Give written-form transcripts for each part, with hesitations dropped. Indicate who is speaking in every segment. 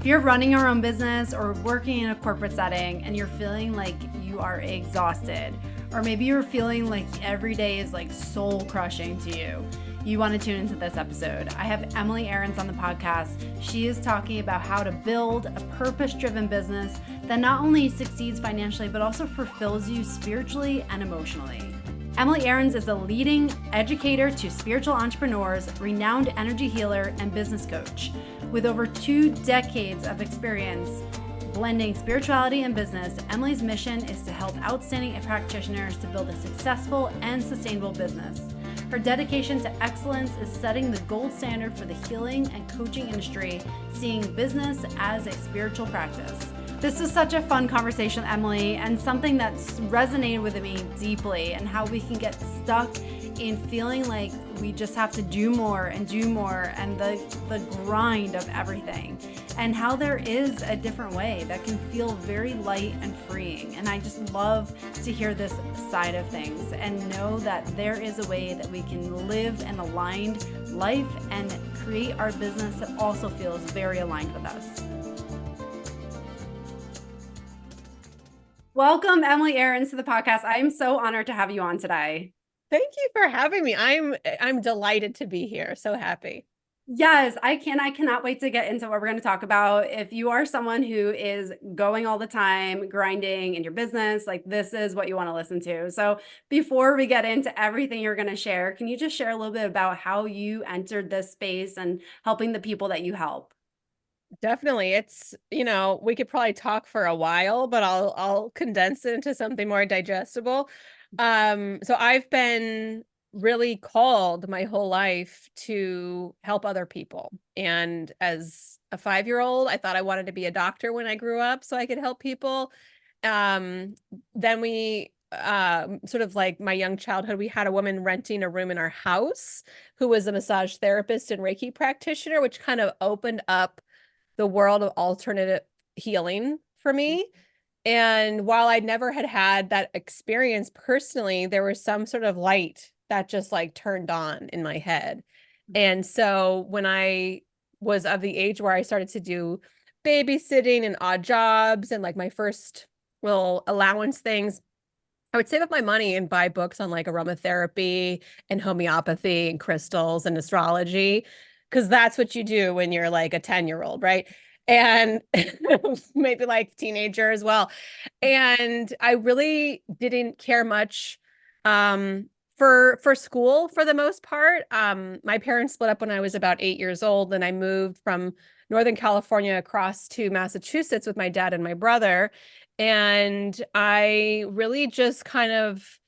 Speaker 1: you're running your own business or working in a corporate setting and you're feeling like you are exhausted, or maybe you're feeling like every day is like soul crushing to you, you want to tune into this episode. I have Emily Ahrens on the podcast. She is talking about how to build a purpose-driven business that not only succeeds financially, but also fulfills you spiritually and emotionally. Emily Ahrens is a leading educator to spiritual entrepreneurs, renowned energy healer, and business coach. With over 2 decades of experience blending spirituality and business, Emily's mission is to help outstanding practitioners to build a successful and sustainable business. Her dedication to excellence is setting the gold standard for the healing and coaching industry, seeing business as a spiritual practice. This was such a fun conversation, Emily, and something that's resonated with me deeply, and how we can get stuck in feeling like we just have to do more and the grind of everything, and how there is a different way that can feel very light and freeing. And I just love to hear this side of things and know that there is a way that we can live an aligned life and create our business that also feels very aligned with us. Welcome, Emily Ahrens, to the podcast. I am so honored to have you on today.
Speaker 2: Thank you for having me. I'm delighted to be here. So happy.
Speaker 1: Yes, I cannot wait to get into what we're going to talk about. If you are someone who is going all the time, grinding in your business, like this is what you want to listen to. So before we get into everything you're going to share, can you just share a little bit about how you entered this space and helping the people that you help?
Speaker 2: Definitely. We could probably talk for a while, but I'll condense it into something more digestible. So I've been really called my whole life to help other people. And as a 5-year-old, I thought I wanted to be a doctor when I grew up so I could help people. Then we sort of like my young childhood, we had a woman renting a room in our house who was a massage therapist and Reiki practitioner, which kind of opened up the world of alternative healing for me. And while I never had that experience personally, there was some sort of light that just like turned on in my head. And so when I was of the age where I started to do babysitting and odd jobs and like my first little allowance things, I would save up my money and buy books on like aromatherapy and homeopathy and crystals and astrology, because that's what you do when you're like a 10-year-old, right? And maybe like teenager as well. And I really didn't care much for school for the most part. My parents split up when I was about 8 years old, and I moved from Northern California across to Massachusetts with my dad and my brother. And I really just kind of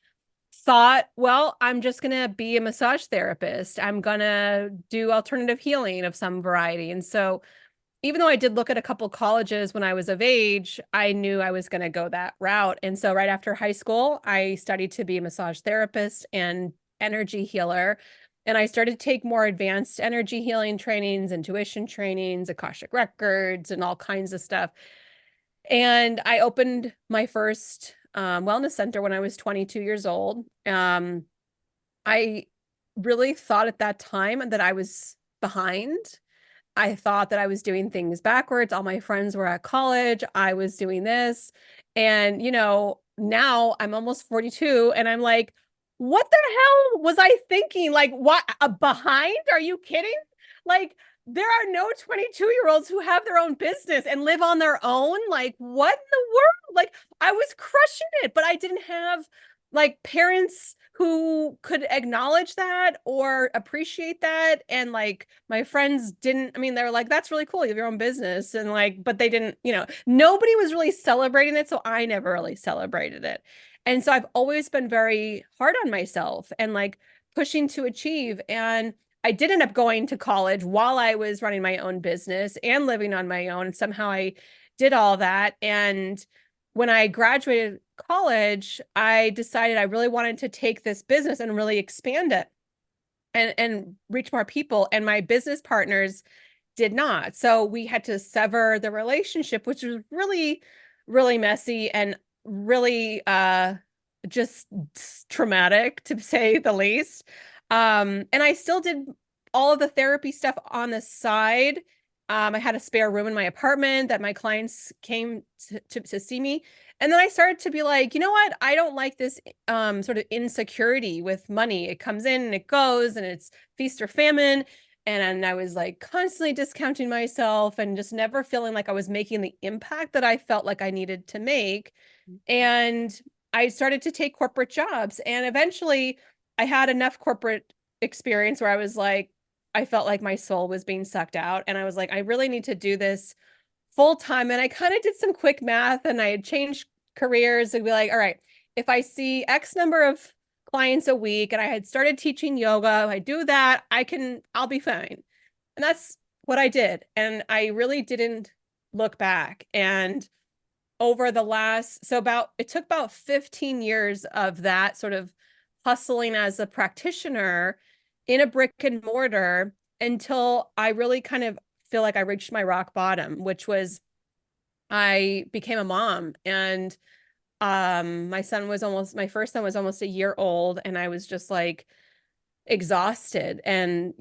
Speaker 2: thought, well, I'm just going to be a massage therapist. I'm going to do alternative healing of some variety. And so even though I did look at a couple colleges when I was of age, I knew I was going to go that route. And so right after high school, I studied to be a massage therapist and energy healer. And I started to take more advanced energy healing trainings, intuition trainings, Akashic records, and all kinds of stuff. And I opened my first wellness center when I was 22 years old. I really thought at that time that I was behind. I thought that I was doing things backwards. All my friends were at college. I was doing this. And, now I'm almost 42 and I'm like, what the hell was I thinking? Like, what? Behind? Are you kidding? Like, there are no 22-year-olds who have their own business and live on their own. Like, what in the world? Like, I was crushing it, but I didn't have like parents who could acknowledge that or appreciate that. And like my friends didn't, I mean, they're like, that's really cool. You have your own business. And like, but they didn't, nobody was really celebrating it. So I never really celebrated it. And so I've always been very hard on myself and like pushing to achieve. And I did end up going to college while I was running my own business and living on my own. Somehow I did all that. And when I graduated college, I decided I really wanted to take this business and really expand it and reach more people. And my business partners did not. So we had to sever the relationship, which was really, really messy and really just traumatic, to say the least. And I still did all of the therapy stuff on the side I had a spare room in my apartment that my clients came to see me. And then I started to be like, you know what? I don't like this sort of insecurity with money. It comes in and it goes and it's feast or famine. And I was like constantly discounting myself and just never feeling like I was making the impact that I felt like I needed to make. And I started to take corporate jobs. And eventually I had enough corporate experience where I was like, I felt like my soul was being sucked out. And I was like, I really need to do this full time. And I kind of did some quick math and I had changed careers and be like, all right, if I see X number of clients a week and I had started teaching yoga, if I do that, I'll be fine. And that's what I did. And I really didn't look back. And over the last, it took about 15 years of that sort of hustling as a practitioner in a brick and mortar until I really kind of feel like I reached my rock bottom, which was I became a mom. And my first son was almost a year old, and I was just like exhausted. And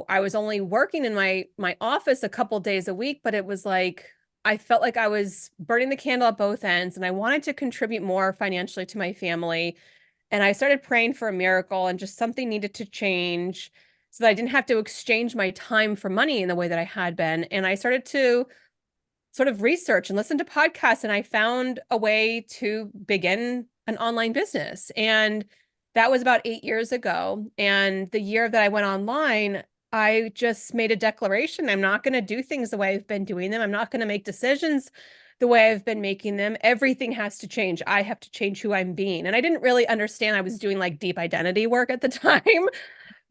Speaker 2: I was only working in my office a couple days a week, but it was like I felt like I was burning the candle at both ends, and I wanted to contribute more financially to my family. And I started praying for a miracle, and just something needed to change so that I didn't have to exchange my time for money in the way that I had been. And I started to sort of research and listen to podcasts, and I found a way to begin an online business. And that was about 8 years ago. And the year that I went online, I just made a declaration. I'm not going to do things the way I've been doing them. I'm not going to make decisions the way I've been making them. Everything has to change. I have to change who I'm being. And I didn't really understand I was doing like deep identity work at the time,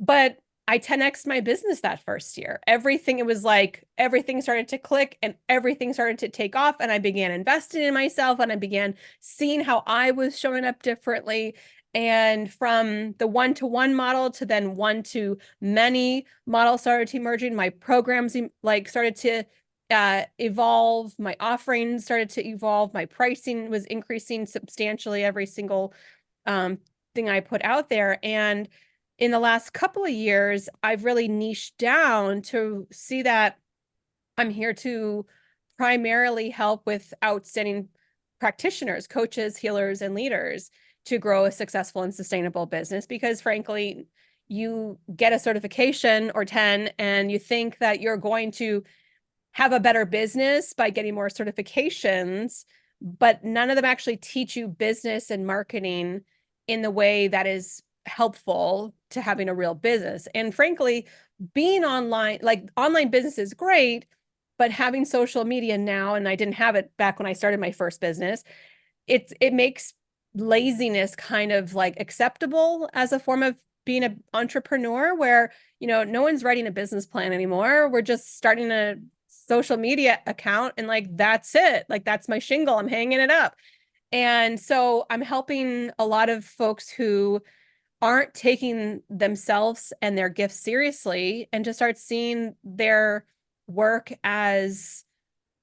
Speaker 2: but I 10x my business that first year. It was like everything started to click and everything started to take off. And I began investing in myself and I began seeing how I was showing up differently. And from the one-to-one model to then one to many model started emerging. My programs like started to evolve. My offerings started to evolve. My pricing was increasing substantially every single thing I put out there. And in the last couple of years, I've really niched down to see that I'm here to primarily help with outstanding practitioners, coaches, healers, and leaders to grow a successful and sustainable business. Because frankly, you get a certification or 10 and you think that you're going to have a better business by getting more certifications, but none of them actually teach you business and marketing in the way that is helpful to having a real business. And frankly, being online, like online business is great, but having social media now, and I didn't have it back when I started my first business, it makes laziness kind of like acceptable as a form of being an entrepreneur where, no one's writing a business plan anymore. We're just starting a social media account and like, that's it. Like, that's my shingle. I'm hanging it up. And so I'm helping a lot of folks who aren't taking themselves and their gifts seriously and to start seeing their work as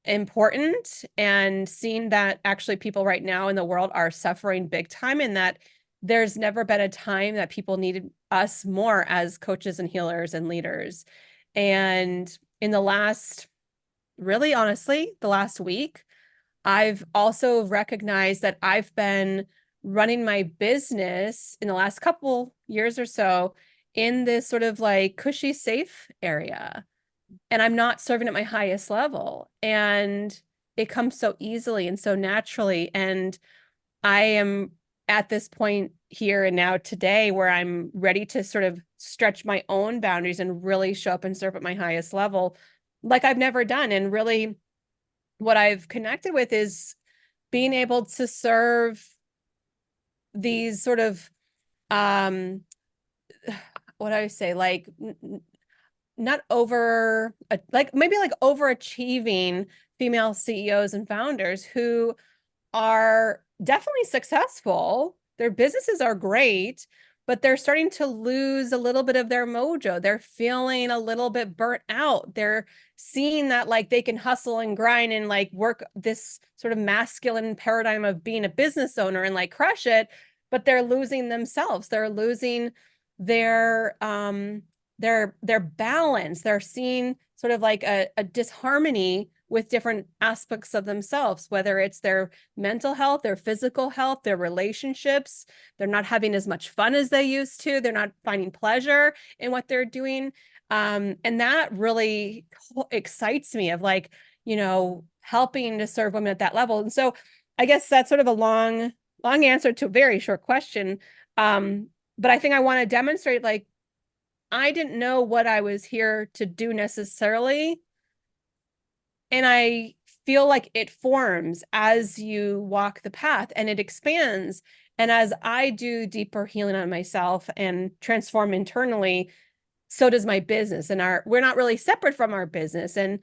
Speaker 2: important and seeing that actually people right now in the world are suffering big time and that there's never been a time that people needed us more as coaches and healers and leaders. And in the last, really honestly, the last week, I've also recognized that I've been running my business in the last couple years or so in this sort of like cushy, safe area. And I'm not serving at my highest level. And it comes so easily and so naturally. And I am at this point here and now today where I'm ready to sort of stretch my own boundaries and really show up and serve at my highest level like I've never done. And really, what I've connected with is being able to serve these sort of what do I say, like not over like maybe like overachieving female CEOs and founders who are definitely successful. Their businesses are great, but they're starting to lose a little bit of their mojo. They're feeling a little bit burnt out. They're seeing that like they can hustle and grind and like work this sort of masculine paradigm of being a business owner and like crush it, but they're losing themselves. They're losing their they're balanced. They're seeing sort of like a disharmony with different aspects of themselves, whether it's their mental health, their physical health, their relationships. They're not having as much fun as they used to. They're not finding pleasure in what they're doing. And that really excites me of like, helping to serve women at that level. And so I guess that's sort of a long answer to a very short question. But I think I want to demonstrate like, I didn't know what I was here to do necessarily. And I feel like it forms as you walk the path and it expands. And as I do deeper healing on myself and transform internally, so does my business. And we're not really separate from our business. And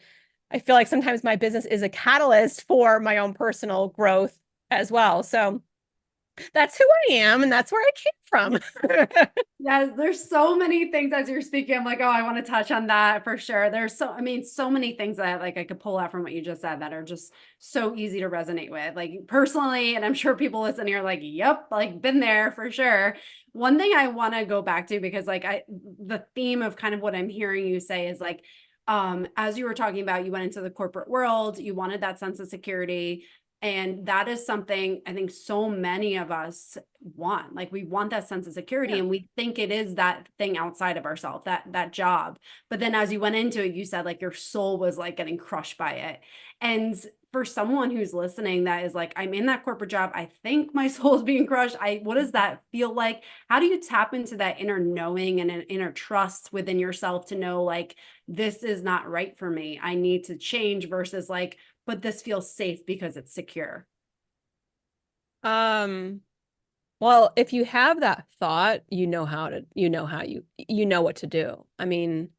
Speaker 2: I feel like sometimes my business is a catalyst for my own personal growth as well. So that's who I am, and that's where I came from.
Speaker 1: Yeah, there's so many things as you're speaking. I'm like, oh, I want to touch on that for sure. So many things that like I could pull out from what you just said that are just so easy to resonate with. Like personally, and I'm sure people listening are like, yep, like been there for sure. One thing I want to go back to because the theme of kind of what I'm hearing you say is like, as you were talking about, you went into the corporate world, you wanted that sense of security. And that is something I think so many of us want. Like we want that sense of security and we think it is that thing outside of ourselves, that job. But then as you went into it, you said like your soul was like getting crushed by it. And for someone who's listening that is like, I'm in that corporate job, I think my soul is being crushed. What does that feel like? How do you tap into that inner knowing and an inner trust within yourself to know like, this is not right for me. I need to change versus like, but this feels safe because it's secure.
Speaker 2: Well, if you have that thought, you know what to do. I mean,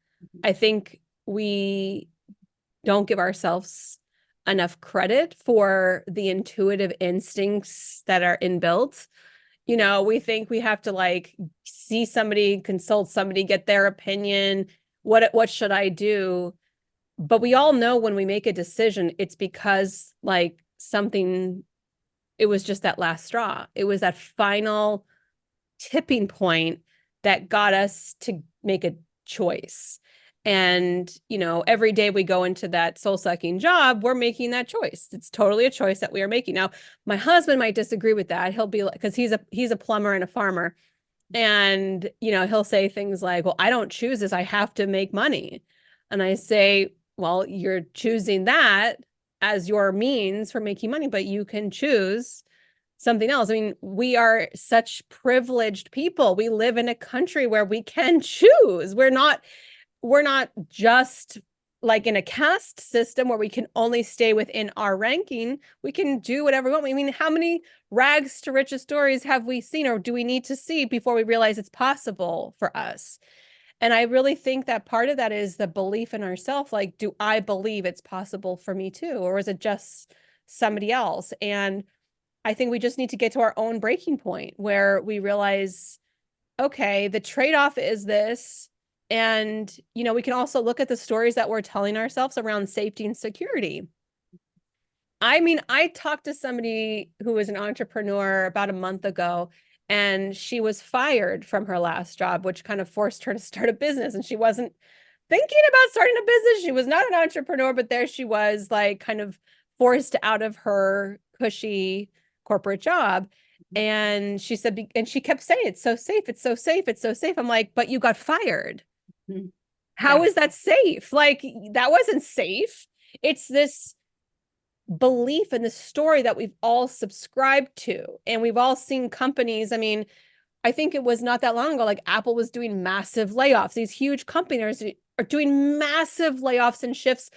Speaker 2: I think we don't give ourselves enough credit for the intuitive instincts that are inbuilt. We think we have to like see somebody, consult somebody, get their opinion. What should I do? But we all know when we make a decision, it's because like something, it was just that last straw. It was that final tipping point that got us to make a choice. And, every day we go into that soul sucking job, we're making that choice. It's totally a choice that we are making. Now, my husband might disagree with that. He'll be like, because he's a plumber and a farmer. And, he'll say things like, well, I don't choose this. I have to make money. And I say, well, you're choosing that as your means for making money, but you can choose something else. I mean, we are such privileged people. We live in a country where we can choose. We're not just like in a caste system where we can only stay within our ranking. We can do whatever we want. I mean, how many rags to riches stories have we seen or do we need to see before we realize it's possible for us? And I really think that part of that is the belief in ourselves. Like, do I believe it's possible for me too? Or is it just somebody else? And I think we just need to get to our own breaking point where we realize, okay, the trade-off is this. And, we can also look at the stories that we're telling ourselves around safety and security. I mean, I talked to somebody who was an entrepreneur about a month ago, and she was fired from her last job, which kind of forced her to start a business. And she wasn't thinking about starting a business. She was not an entrepreneur, but there she was, like kind of forced out of her cushy corporate job. And she said, and she kept saying, it's so safe, it's so safe, it's so safe. I'm like, but you got fired. How is that safe? Like, that wasn't safe. It's this belief in the story that we've all subscribed to. And we've all seen companies. I mean, I think it was not that long ago, like Apple was doing massive layoffs. These huge companies are doing massive layoffs and shifts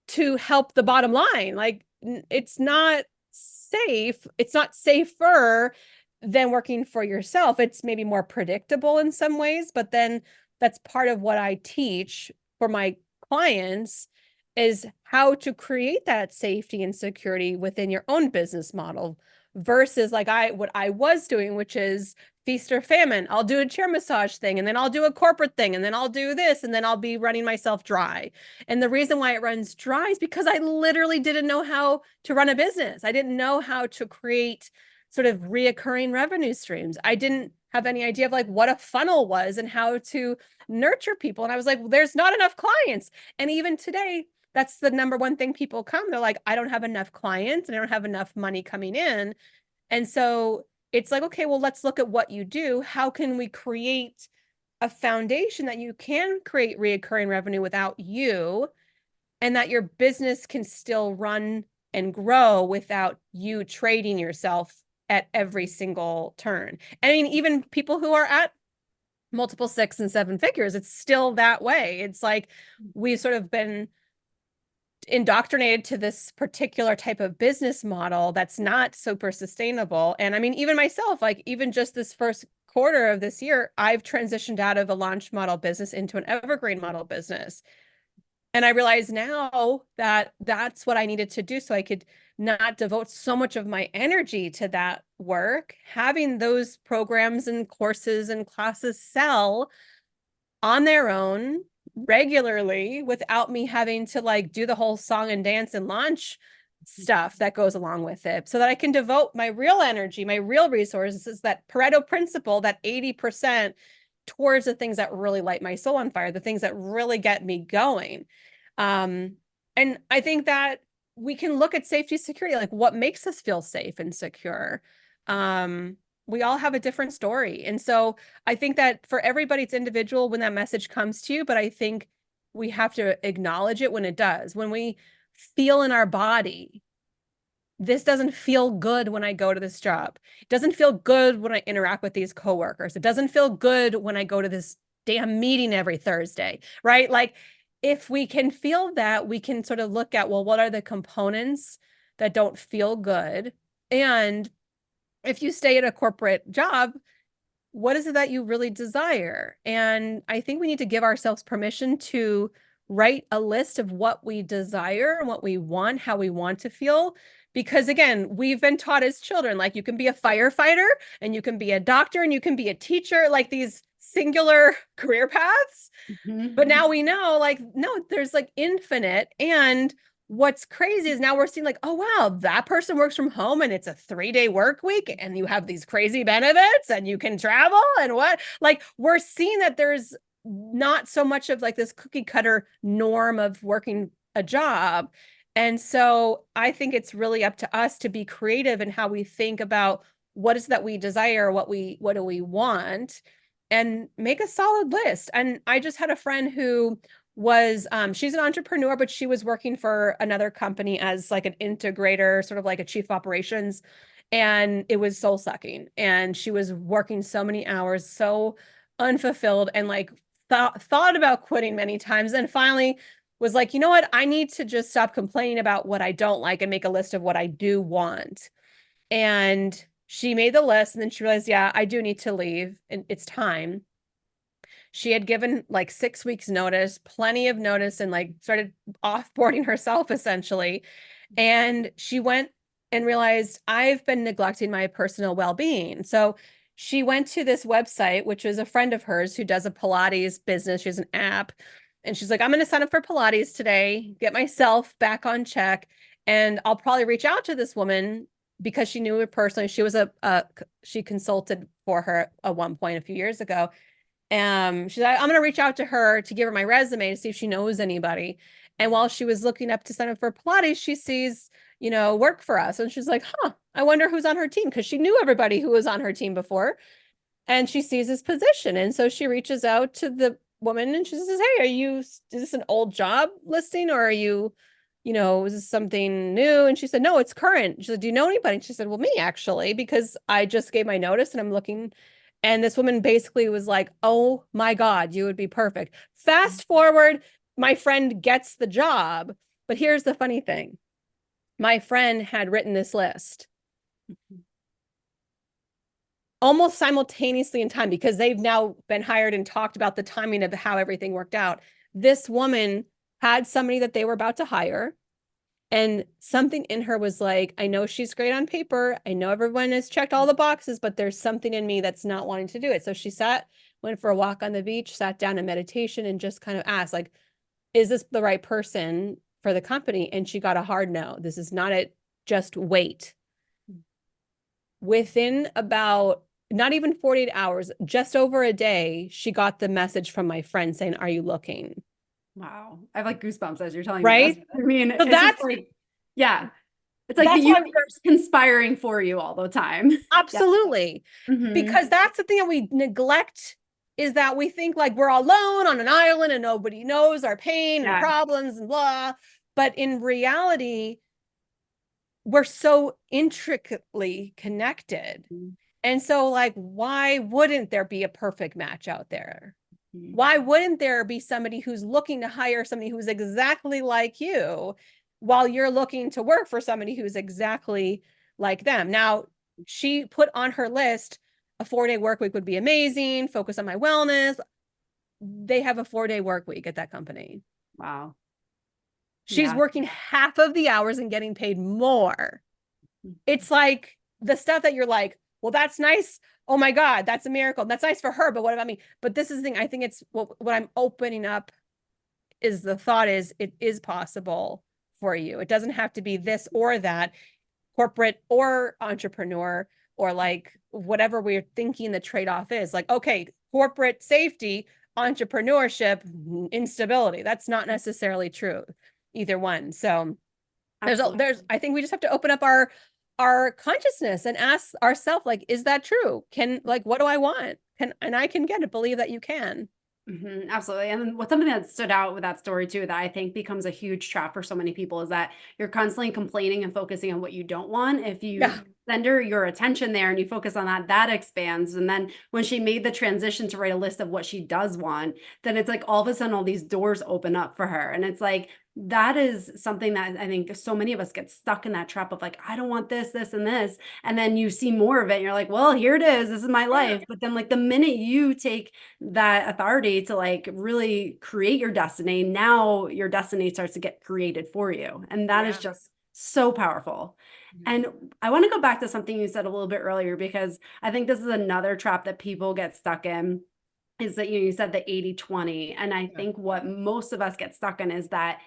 Speaker 2: to help the bottom line. Like, it's not safe. It's not safer than working for yourself. It's maybe more predictable in some ways, but then that's part of what I teach for my clients is how to create that safety and security within your own business model versus like what I was doing, which is feast or famine. I'll do a chair massage thing, and then I'll do a corporate thing, and then I'll do this, and then I'll be running myself dry. And the reason why it runs dry is because I literally didn't know how to run a business. I didn't know how to create sort of reoccurring revenue streams. I didn't have any idea of like what a funnel was and how to nurture people. And I was like, well, there's not enough clients. And even today, that's the number one thing people come. They're like, I don't have enough clients and I don't have enough money coming in. And so it's like, okay, well, let's look at what you do. How can we create a foundation that you can create reoccurring revenue without you, and that your business can still run and grow without you trading yourself at every single turn. I mean, even people who are at multiple 6 and 7 figures, it's still that way. It's like we've sort of been indoctrinated to this particular type of business model that's not super sustainable. And I mean, even myself, like even just this first quarter of this year, I've transitioned out of a launch model business into an evergreen model business. And I realize now that that's what I needed to do so I could not devote so much of my energy to that work. Having those programs and courses and classes sell on their own regularly without me having to like do the whole song and dance and launch stuff that goes along with it, so that I can devote my real energy, my real resources, that Pareto principle, that 80% towards the things that really light my soul on fire, the things that really get me going. And I think that we can look at safety, security, like what makes us feel safe and secure. We all have a different story. And so I think that for everybody, it's individual when that message comes to you, but I think we have to acknowledge it when it does. When we feel in our body, this doesn't feel good when I go to this job. It doesn't feel good when I interact with these coworkers. It doesn't feel good when I go to this damn meeting every Thursday, right? Like if we can feel that, we can sort of look at, well, what are the components that don't feel good? And if you stay at a corporate job, what is it that you really desire? And I think we need to give ourselves permission to write a list of what we desire and what we want, how we want to feel. Because again, we've been taught as children, like you can be a firefighter and you can be a doctor and you can be a teacher, like these singular career paths. But now we know, like, no, there's like infinite. And what's crazy is now we're seeing like, oh, wow, that person works from home and it's a 3-day work week and you have these crazy benefits and you can travel and what, like, we're seeing that there's not so much of like this cookie cutter norm of working a job. And so I think it's really up to us to be creative in how we think about what is that we desire, what do we want, and make a solid list. And I just had a friend who was she's an entrepreneur, but she was working for another company as like an integrator, sort of like a chief operations, and it was soul sucking. And she was working so many hours, so unfulfilled, and like thought about quitting many times, and finally was like, you know what, I need to just stop complaining about what I don't like and make a list of what I do want. And she made the list, and then she realized, yeah, I do need to leave and it's time. She had given like 6 weeks notice, plenty of notice, and like started offboarding herself essentially. And she went and realized, I've been neglecting my personal well-being. So she went to this website, which is a friend of hers who does a Pilates business. She has an app. And she's like, I'm going to sign up for Pilates today, get myself back on check. And I'll probably reach out to this woman because she knew her personally. She was she consulted for her at one point a few years ago. She's like, I'm gonna reach out to her to give her my resume to see if she knows anybody. And while she was looking up to sign up for Pilates, she sees, work for us. And she's like, huh, I wonder who's on her team, because she knew everybody who was on her team before. And she sees this position. And so she reaches out to the woman and she says, hey, is this an old job listing, or are you, is this something new? And she said, no, it's current. She said, do you know anybody? And she said, well, me actually, because I just gave my notice and I'm looking. And this woman basically was like, oh my God, you would be perfect. Fast forward, my friend gets the job. But here's the funny thing. My friend had written this list almost simultaneously in time, because they've now been hired and talked about the timing of how everything worked out. This woman had somebody that they were about to hire, and something in her was like, I know she's great on paper. I know everyone has checked all the boxes, but there's something in me that's not wanting to do it. So she went for a walk on the beach, sat down in meditation, and just kind of asked, like, is this the right person for the company? And she got a hard no. This is not it. Just wait. Within about not even 48 hours, just over a day, she got the message from my friend saying, "Are you looking?"
Speaker 1: Wow. I have like goosebumps as you're telling me this.
Speaker 2: Right?
Speaker 1: I mean,
Speaker 2: So
Speaker 1: it's just like, yeah, it's like the
Speaker 2: that's why
Speaker 1: universe conspiring for you all the time. Yeah.
Speaker 2: absolutely.
Speaker 1: Hmm.
Speaker 2: Because that's the thing that we neglect is that we think like we're alone on an island and nobody knows our pain and
Speaker 1: Yeah.
Speaker 2: problems and blah. But in reality, we're so intricately connected. And so, like, why wouldn't there be a perfect match out there?
Speaker 1: Mhm.
Speaker 2: Why wouldn't there be somebody who's looking to hire somebody who's exactly like you while you're looking to work for somebody who's exactly like them? Now, she put on her list a 4-day work week would be amazing, focus on my wellness. They have a 4-day work week at that company.
Speaker 1: Wow.
Speaker 2: She's
Speaker 1: Yeah.
Speaker 2: working half of the hours and getting paid more. It's like the stuff that you're like, well, that's nice. Oh my God, that's a miracle. That's nice for her. But what about me? But this is the thing. I think it's what I'm opening up is the thought is it is possible for you. It doesn't have to be this or that, corporate or entrepreneur, or like whatever we're thinking the trade-off is. Like, okay, corporate safety, entrepreneurship, instability. That's not necessarily true, either one. So
Speaker 1: Absolutely.
Speaker 2: I think we just have to open up our consciousness and ask ourselves, like, is that true? Can, like, what do I want? And I can get it, believe that you can.
Speaker 1: Absolutely. And then what's something that stood out with that story too, that I think becomes a huge trap for so many people is that you're constantly complaining and focusing on what you don't want. If you
Speaker 2: Yeah.
Speaker 1: send her your attention there and you focus on that, that expands. And then when she made the transition to write a list of what she does want, then it's like all of a sudden all these doors open up for her. And it's like, that is something that I think so many of us get stuck in that trap of like, I don't want this, this, and this. And then you see more of it and you're like, well, here it is. This is my
Speaker 2: Yeah.
Speaker 1: life. But then like the minute you take that authority to like really create your destiny, now your destiny starts to get created for you. And that is
Speaker 2: Yeah.
Speaker 1: just so powerful. And I want to go back to something you said a little bit earlier, because I think this is another trap that people get stuck in, is that you said the 80-20. And I
Speaker 2: Yeah.
Speaker 1: think what most of us get stuck in is that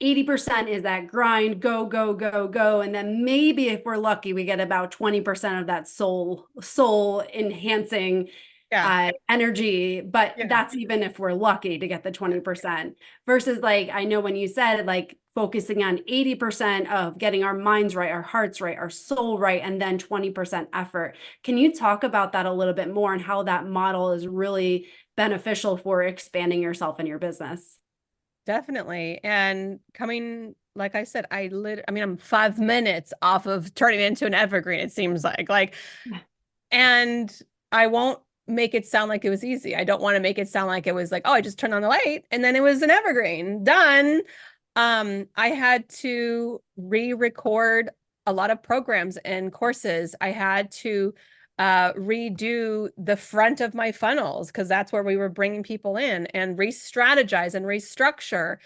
Speaker 1: 80% is that grind, go, go, go, go. And then maybe if we're lucky, we get about 20% of that soul enhancing
Speaker 2: Yeah.
Speaker 1: energy, but
Speaker 2: Yeah.
Speaker 1: that's even if we're lucky to get the 20% versus like, I know when you said like focusing on 80% of getting our minds right, our hearts right, our soul right, and then 20% effort. Can you talk about that a little bit more and how that model is really beneficial for expanding yourself and your business?
Speaker 2: Definitely. And coming, like I said, I mean, I'm 5 minutes off of turning into an evergreen, it seems like, and I won't make it sound like it was easy. I don't want to make it sound like it was like, oh, I just turned on the light and then it was an evergreen done. I had to re-record a lot of programs and courses. I had to redo the front of my funnels because that's where we were bringing people in, and re-strategize and restructure.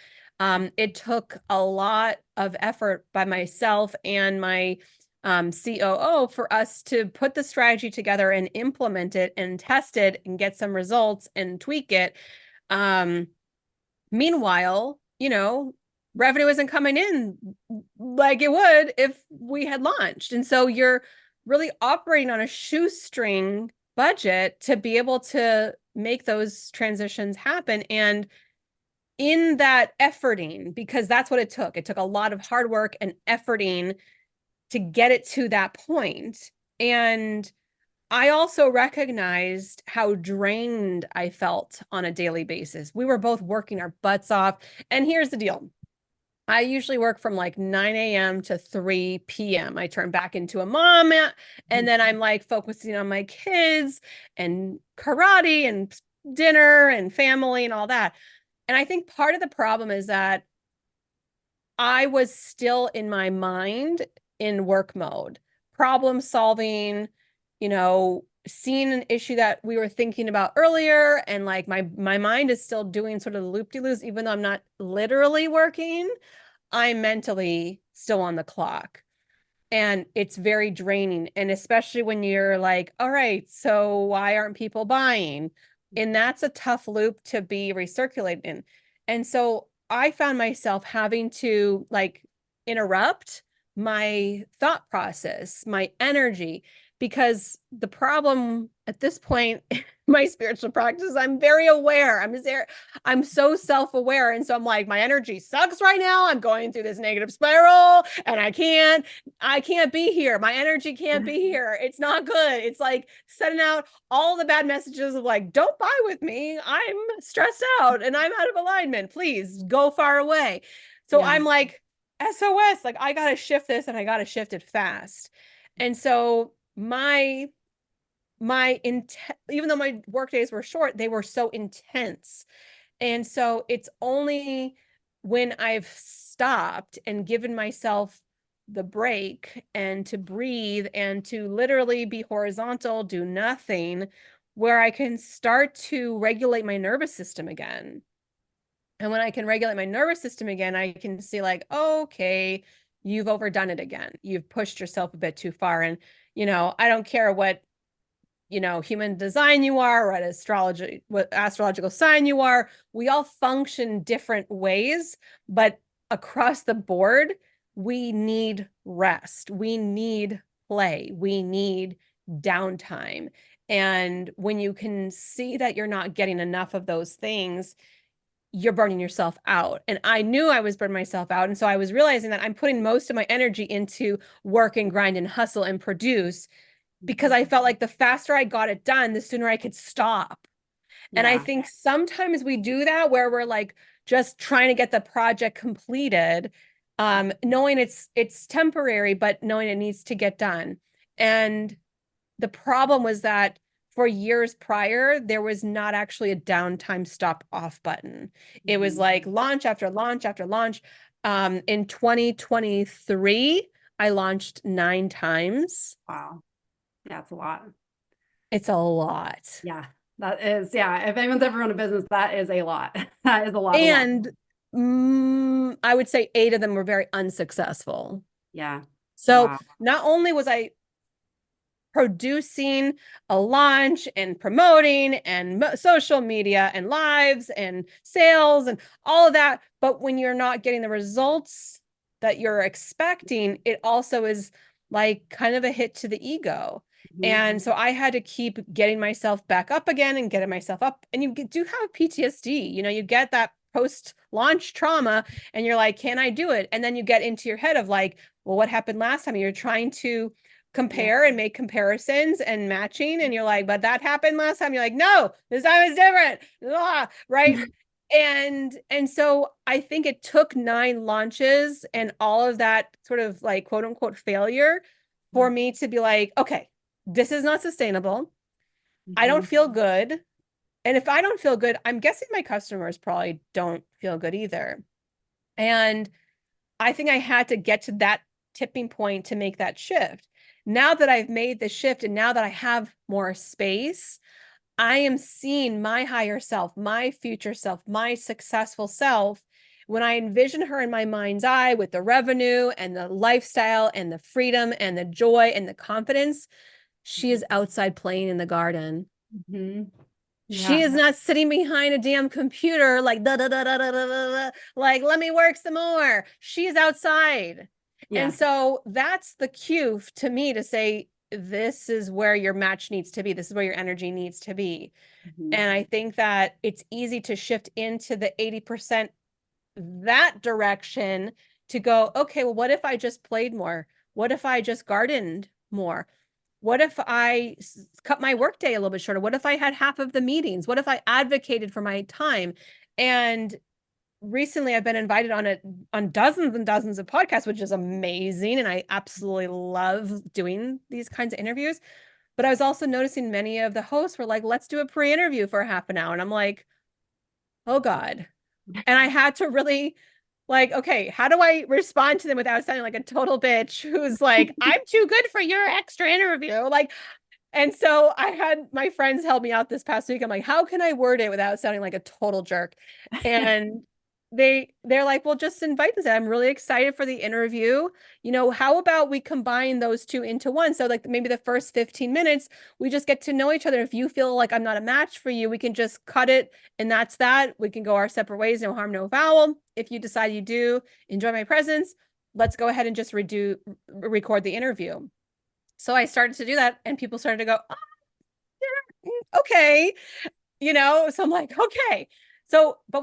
Speaker 2: It took a lot of effort by myself and my COO for us to put the strategy together and implement it and test it and get some results and tweak it. Um, Meanwhile, revenue isn't coming in like it would if we had launched. And so you're really operating on a shoestring budget to be able to make those transitions happen. And in that efforting, because that's what it took a lot of hard work and efforting to get it to that point. And I also recognized how drained I felt on a daily basis. We were both working our butts off. And here's the deal. I usually work from like 9 a.m. to 3 p.m. I turn back into a mom, and then I'm like focusing on my kids and karate and dinner and family and all that. And I think part of the problem is that I was still in my mind in work mode, problem solving, seeing an issue that we were thinking about earlier. And like my mind is still doing sort of the loop-de-loos, even though I'm not literally working, I'm mentally still on the clock. And it's very draining. And especially when you're like, all right, so why aren't people buying? And that's a tough loop to be recirculated in. And so I found myself having to like interrupt my thought process, my energy, because the problem at this point, my spiritual practice, I'm very aware. I'm so self-aware. And so I'm like, my energy sucks right now. I'm going through this negative spiral and I can't be here. My energy can't be here. It's not good. It's like sending out all the bad messages of like, don't buy with me. I'm stressed out and I'm out of alignment. Please go far away. So
Speaker 1: Yeah.
Speaker 2: I'm like, SOS, like I got to shift this and I got to shift it fast. And so even though my work days were short, they were so intense. And so it's only when I've stopped and given myself the break and to breathe and to literally be horizontal, do nothing, where I can start to regulate my nervous system again. And when I can regulate my nervous system again, I can see like, okay, you've overdone it again. You've pushed yourself a bit too far. And, I don't care what human design you are, or what astrological sign you are. We all function different ways, but across the board, we need rest. We need play. We need downtime. And when you can see that you're not getting enough of those things, you're burning yourself out. And I knew I was burning myself out. And so I was realizing that I'm putting most of my energy into work and grind and hustle and produce, because I felt like the faster I got it done, the sooner I could stop. And I
Speaker 1: Yeah.
Speaker 2: think sometimes we do that where we're like just trying to get the project completed, knowing it's temporary, but knowing it needs to get done. And the problem was that for years prior, there was not actually a downtime stop off button. It was like launch after launch after launch. In 2023, I launched 9 times.
Speaker 1: Wow. Yeah, it's a lot.
Speaker 2: It's a lot.
Speaker 1: Yeah, that is. Yeah. If anyone's ever run a business, that is a lot. That is a lot, a lot.
Speaker 2: And I would say 8 of them were very unsuccessful.
Speaker 1: Yeah.
Speaker 2: So
Speaker 1: Wow.
Speaker 2: not only was I producing a launch and promoting and social media and lives and sales and all of that, but when you're not getting the results that you're expecting, it also is like kind of a hit to the ego. And so I had to keep getting myself back up again and getting myself up. And you do have PTSD, you get that post-launch trauma and you're like, can I do it? And then you get into your head of like, well, what happened last time? You're trying to compare and make comparisons and matching, and you're like, but that happened last time. You're like, no, this time is different. Right. And so I think it took 9 launches and all of that sort of like quote unquote failure for me to be like, okay, this is not sustainable. I don't feel good. And if I don't feel good, I'm guessing my customers probably don't feel good either. And I think I had to get to that tipping point to make that shift. Now that I've made the shift and now that I have more space, I am seeing my higher self, my future self, my successful self. When I envision her in my mind's eye with the revenue and the lifestyle and the freedom and the joy and the confidence, she is outside playing in the garden.
Speaker 1: Yeah.
Speaker 2: She is not sitting behind a damn computer like da da da da da da da, like let me work some more. She is outside.
Speaker 1: Yeah.
Speaker 2: And so that's the cue to me to say, this is where your match needs to be. This is where your energy needs to be. And I think that it's easy to shift into the 80% that direction to go, okay, well, what if I just played more? What if I just gardened more? What if I cut my workday a little bit shorter? What if I had half of the meetings? What if I advocated for my time? And recently I've been invited on dozens and dozens of podcasts, which is amazing. And I absolutely love doing these kinds of interviews. But I was also noticing many of the hosts were like, let's do a pre-interview for half an hour. And I'm like, oh God. And I had to really like, okay, how do I respond to them without sounding like a total bitch who's like, I'm too good for your extra interview? Like, and so I had my friends help me out this past week. I'm like, how can I word it without sounding like a total jerk? And they're like, well, just invite this. I'm really excited for the interview. How about we combine those two into one? So like maybe the first 15 minutes, we just get to know each other. If you feel like I'm not a match for you, we can just cut it and that's that. We can go our separate ways, no harm, no foul. If you decide you do enjoy my presence, let's go ahead and just record the interview. So I started to do that, and people started to go, oh, okay, so I'm like, okay. So, but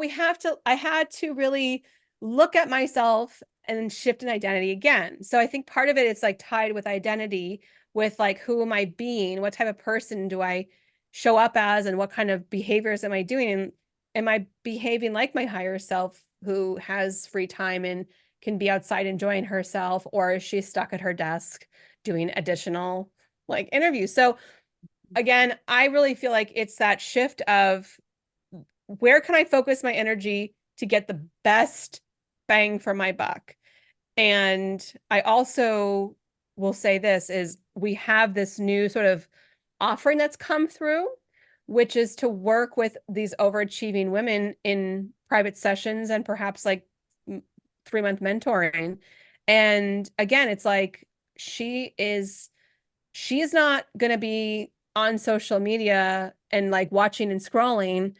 Speaker 2: I had to really look at myself and shift an identity again. So I think part of it is like tied with identity, with like, who am I being? What type of person do I show up as? And what kind of behaviors am I doing? And am I behaving like my higher self, who has free time and can be outside enjoying herself? Or is she stuck at her desk doing additional like interviews? So again, I really feel like it's that shift of, where can I focus my energy to get the best bang for my buck? And I also will say this is, we have this new sort of offering that's come through, which is to work with these overachieving women in private sessions and perhaps like 3-month mentoring. And again, it's like, she's not going to be on social media and like watching and scrolling.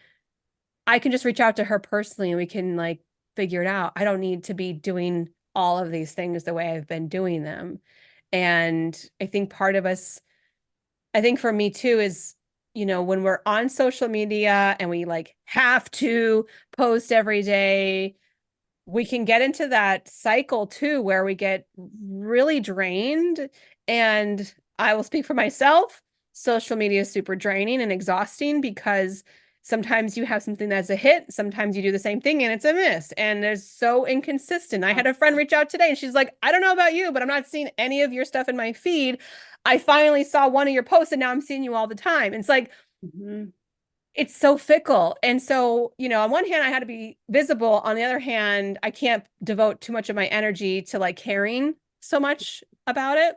Speaker 2: I can just reach out to her personally and we can like figure it out. I don't need to be doing all of these things the way I've been doing them. And I think part of us, I think for me too, is, when we're on social media and we like have to post every day, we can get into that cycle too, where we get really drained. And I will speak for myself. Social media is super draining and exhausting, because sometimes you have something that's a hit, sometimes you do the same thing and it's a miss, and there's so inconsistent. I had a friend reach out today and she's like, I don't know about you, but I'm not seeing any of your stuff in my feed. I finally saw one of your posts and now I'm seeing you all the time. It's like,
Speaker 1: Mhm.
Speaker 2: it's so fickle. And so, on one hand, I had to be visible. On the other hand, I can't devote too much of my energy to like caring so much about it.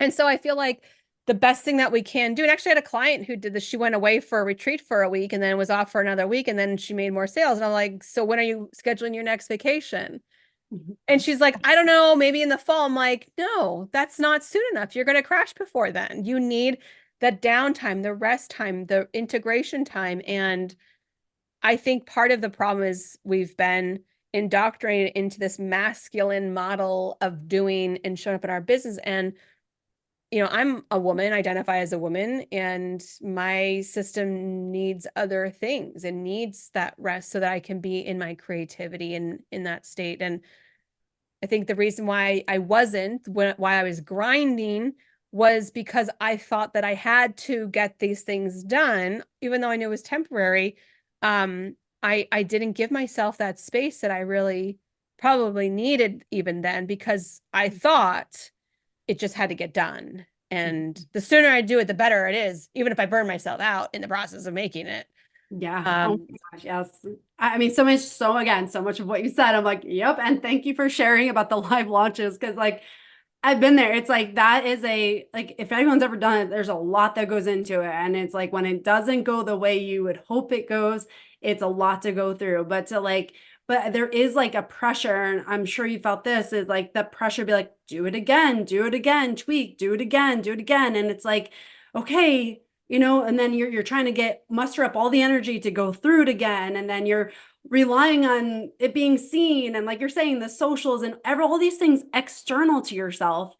Speaker 2: And so I feel like the best thing that we can do, and actually I had a client who did this. She went away for a retreat for a week and then was off for another week, and then she made more sales. And I'm like, so when are you scheduling your next vacation? And she's like, I don't know, maybe in the fall. I'm like, no, that's not soon enough. You're going to crash before then. You need the downtime, the rest time, the integration time. And I think part of the problem is we've been indoctrinated into this masculine model of doing and showing up in our business. And, I'm a woman, identify as a woman, and my system needs other things and needs that rest so that I can be in my creativity and in that state. And I think the reason why I wasn't, why I was grinding, was because I thought that I had to get these things done, even though I knew it was temporary. I didn't give myself that space that I really probably needed even then, because I thought it just had to get done. And the sooner I do it, the better it is, even if I burn myself out in the process of making it.
Speaker 1: Yeah. Oh
Speaker 2: Um,
Speaker 1: my gosh. Yes. I mean, so much, so again, so much of what you said, I'm like, yep. And thank you for sharing about the live launches. Cause like I've been there. It's like that is like if anyone's ever done it, there's a lot that goes into it. And it's like when it doesn't go the way you would hope it goes, it's a lot to go through. But there is like a pressure, and I'm sure you felt this, is like the pressure to be like, do it again, tweak, do it again, do it again. And it's like, okay, and then you're trying to muster up all the energy to go through it again. And then you're relying on it being seen, and like you're saying, the socials and all these things external to yourself,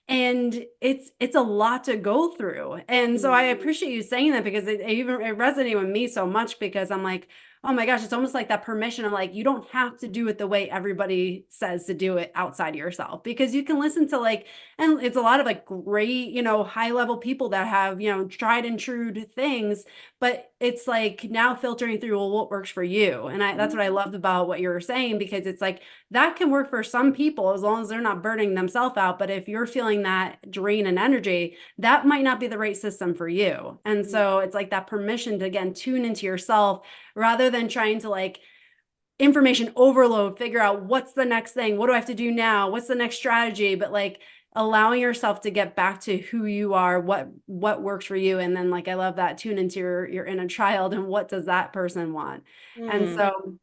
Speaker 1: and it's a lot to go through. And so I appreciate you saying that, because it resonated with me so much, because I'm like, oh my gosh, it's almost like that permission of like, you don't have to do it the way everybody says to do it outside of yourself, because you can listen to like, and it's a lot of like great, high level people that have, tried and true things, but it's like now filtering through, well, what works for you. And that's what I loved about what you were saying, because it's like that can work for some people as long as they're not burning themselves out. But if you're feeling that drain and energy, that might not be the right system for you. And so it's like that permission to again tune into yourself, rather than trying to like information overload, figure out what's the next thing, what do I have to do now, what's the next strategy, but like allowing yourself to get back to who you are, what works for you. And then like I love that, tune into your inner child, and what does that person want. And
Speaker 2: hmm.
Speaker 1: so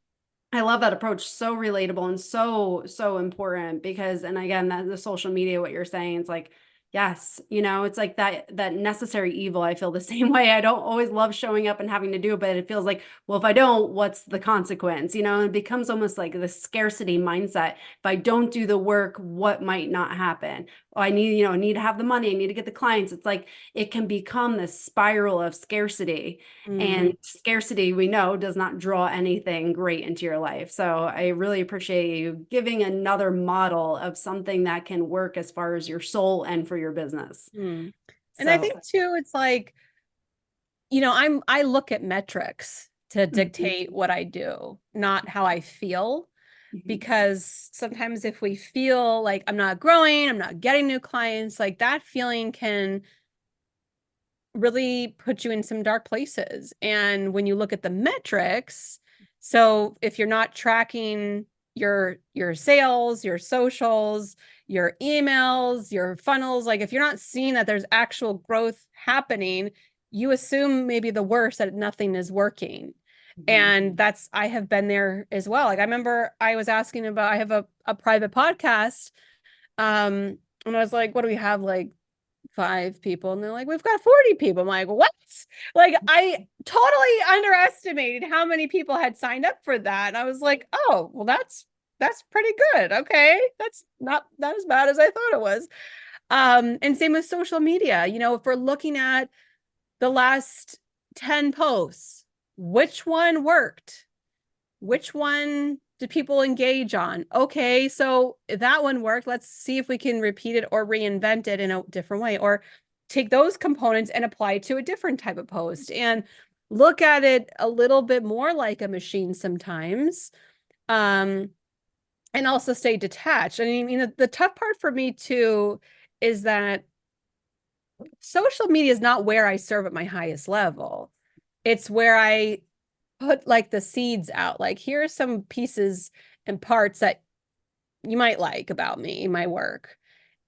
Speaker 1: I love that approach. So relatable and so important, because, and again, that the social media, what you're saying, it's like Yes, it's like that necessary evil. I feel the same way. I don't always love showing up and having to do it, but it feels like, well, if I don't, what's the consequence? It becomes almost like the scarcity mindset. If I don't do the work, what might not happen? Oh, I need to have the money, I need to get the clients. It's like it can become this spiral of scarcity.
Speaker 2: Mm,
Speaker 1: And scarcity, we know, does not draw anything great into your life. So I really appreciate you giving another model of something that can work as far as your soul and for your business.
Speaker 2: mm. And I
Speaker 1: So,
Speaker 2: think too, it's like, I look at metrics to
Speaker 1: mhm,
Speaker 2: dictate what I do, not how I feel.
Speaker 1: mhm,
Speaker 2: Because sometimes if we feel like I'm not growing, I'm not getting new clients, like that feeling can really put you in some dark places. And when you look at the metrics, so if you're not tracking your sales, your socials, your emails, your funnels, like if you're not seeing that there's actual growth happening, you assume maybe the worst, that nothing is working.
Speaker 1: mhm,
Speaker 2: And that's, I have been there as well. Like I remember I was asking about, I have a private podcast. And I was like, what do we have? Like 5 people, and they're like, we've got 40 people. I'm like, what? Like, I totally underestimated how many people had signed up for that. And I was like, oh, well, that's pretty good. Okay. That's not as bad as I thought it was. And same with social media. If we're looking at the last 10 posts, which one worked? Which one did people engage on? Okay, so that one worked. Let's see if we can repeat it or reinvent it in a different way, or take those components and apply it to a different type of post and look at it a little bit more like a machine sometimes. Um, and also stay detached. I mean, the tough part for me too is that social media is not where I serve at my highest level. It's where I put like the seeds out. Like, here are some pieces and parts that you might like about me, my work.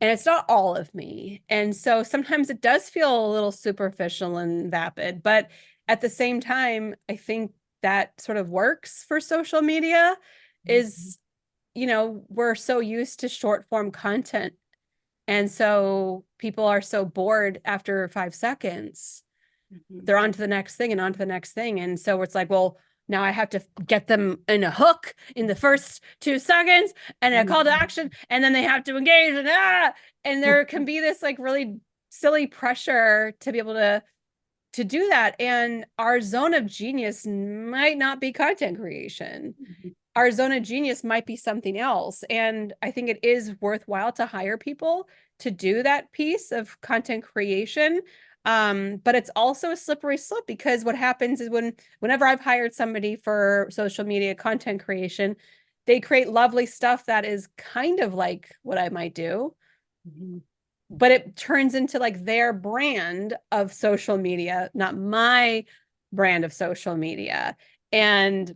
Speaker 2: And it's not all of me. And so sometimes it does feel a little superficial and vapid, but at the same time, I think that sort of works for social media
Speaker 1: mhm,
Speaker 2: is, we're so used to short form content. And so people are so bored after 5 seconds,
Speaker 1: mhm,
Speaker 2: they're on to the next thing and on to the next thing. And so it's like, well, now I have to get them in a hook in the first 2 seconds and a call to
Speaker 1: mhm,
Speaker 2: action, and then they have to engage and there can be this like really silly pressure to be able to do that. And our zone of genius might not be content creation.
Speaker 1: mhm,
Speaker 2: Our zone of genius might be something else. And I think it is worthwhile to hire people to do that piece of content creation. But it's also a slippery slope, because what happens is whenever I've hired somebody for social media content creation, they create lovely stuff that is kind of like what I might do,
Speaker 1: mhm,
Speaker 2: but it turns into like their brand of social media, not my brand of social media. And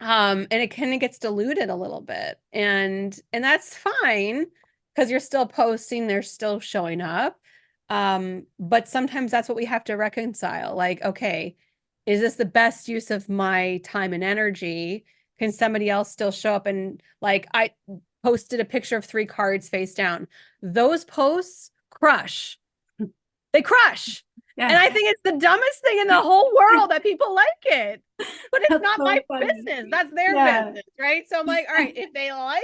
Speaker 2: it kind of gets diluted a little bit. And that's fine, because you're still posting, they're still showing up. But sometimes that's what we have to reconcile. Like, okay, is this the best use of my time and energy? Can somebody else still show up? And like, I posted a picture of 3 cards face down. Those posts crush. They crush. And
Speaker 1: yeah,
Speaker 2: I think it's the dumbest thing in the whole world that people like it. But it's
Speaker 1: that's
Speaker 2: not my
Speaker 1: so funny.
Speaker 2: business. That's their
Speaker 1: Yeah,
Speaker 2: business, right? So I'm like, all right, if they like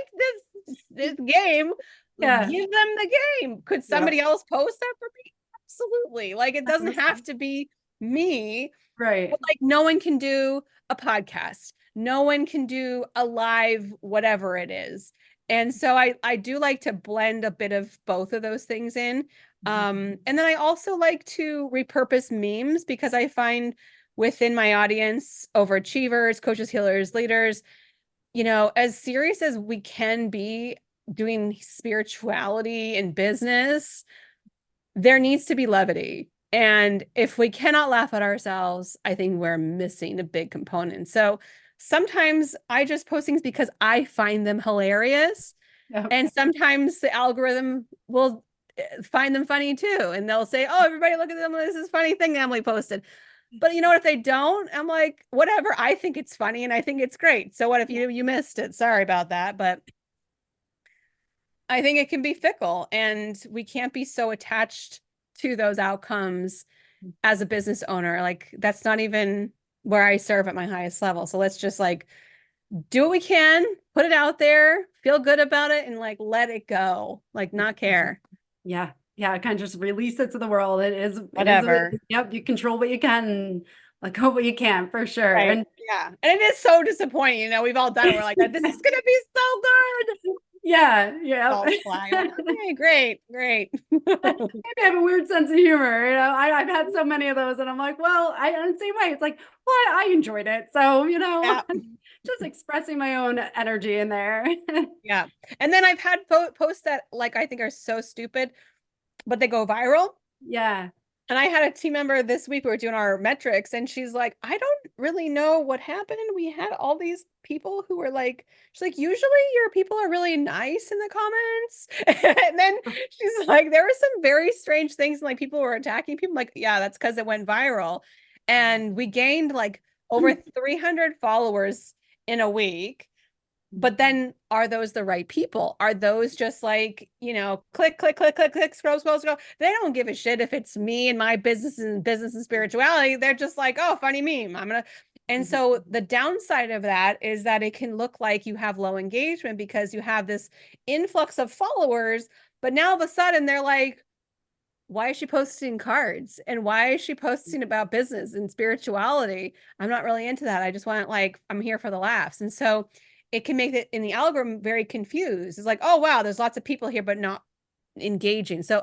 Speaker 2: this game,
Speaker 1: yeah,
Speaker 2: give them the game. Could
Speaker 1: yeah,
Speaker 2: somebody else post that for me? Absolutely. Like, it doesn't have to be me.
Speaker 1: right.
Speaker 2: But like, no one can do a podcast. No one can do a live whatever it is. And so I do like to blend a bit of both of those things in. And then I also like to repurpose memes, because I find within my audience, overachievers, coaches, healers, leaders, as serious as we can be doing spirituality and business, there needs to be levity. And if we cannot laugh at ourselves, I think we're missing a big component. So sometimes I just post things because I find them hilarious.
Speaker 1: Yep.
Speaker 2: And sometimes the algorithm will find them funny too. And they'll say, oh, everybody look at them. This is a funny thing Emily posted. But you know what, if they don't, I'm like, whatever. I think it's funny and I think it's great. So what if you missed it? Sorry about that. But I think it can be fickle, and we can't be so attached to those outcomes as a business owner. Like that's not even where I serve at my highest level. So let's just like do what we can, put it out there, feel good about it, and like let it go. Like not care.
Speaker 1: Yeah. Yeah. Kind of just release it to the world. It is what it
Speaker 2: Whatever.
Speaker 1: is. Yep. You control what you can and let go what you can for sure.
Speaker 2: Right.
Speaker 1: And
Speaker 2: Yeah. And it is so disappointing. We've all done it. We're like, this is gonna be so good.
Speaker 1: yeah. Yeah.
Speaker 2: All fly. Like, okay, great, great.
Speaker 1: Maybe I have a weird sense of humor. I've had so many of those, and I'm like, well, in the same way, it's like, well, I enjoyed it. So,
Speaker 2: Yeah.
Speaker 1: just expressing my own energy in there.
Speaker 2: Yeah. And then I've had posts that like I think are so stupid, but they go viral.
Speaker 1: Yeah.
Speaker 2: And I had a team member this week, we were doing our metrics, and she's like, I don't really know what happened. We had all these people who were like, she's like, usually your people are really nice in the comments. And then she's like, there were some very strange things, and like people were attacking people. Like, yeah, that's because it went viral. And we gained like over 300 followers in a week. But then are those the right people? Are those just like, click, click, click, click, click, scroll, scroll, scroll? They don't give a shit if it's me and my business and spirituality. They're just like, oh, funny meme. And so the downside of that is that it can look like you have low engagement because you have this influx of followers, but now all of a sudden they're like, why is she posting cards? And why is she posting about business and spirituality? I'm not really into that. I just want like, I'm here for the laughs. And so it can make it in the algorithm very confused. It's like, oh, wow, there's lots of people here, but not engaging. So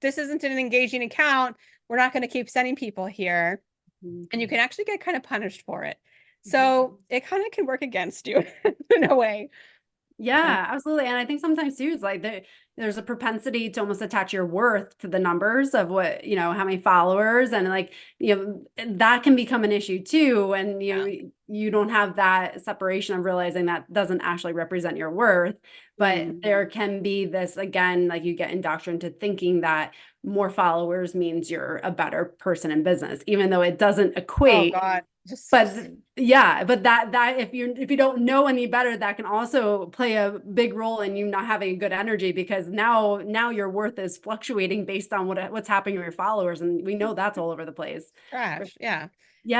Speaker 2: this isn't an engaging account. We're not going to keep sending people here. And you can actually get kind of punished for it. So it kind of can work against you in a way.
Speaker 1: Yeah, absolutely. And I think sometimes too, it's like there's a propensity to almost attach your worth to the numbers of what, how many followers, and like, that can become an issue too. And you don't have that separation of realizing that doesn't actually represent your worth. But there can be this, again, like you get indoctrinated into thinking that more followers means you're a better person in business, even though it doesn't
Speaker 2: Oh
Speaker 1: equate.
Speaker 2: God. Just
Speaker 1: But yeah, but that if you don't know any better, that can also play a big role in you not having a good energy, because now your worth is fluctuating based on what's happening with your followers, and we know that's all over the place.
Speaker 2: trash. Yeah. And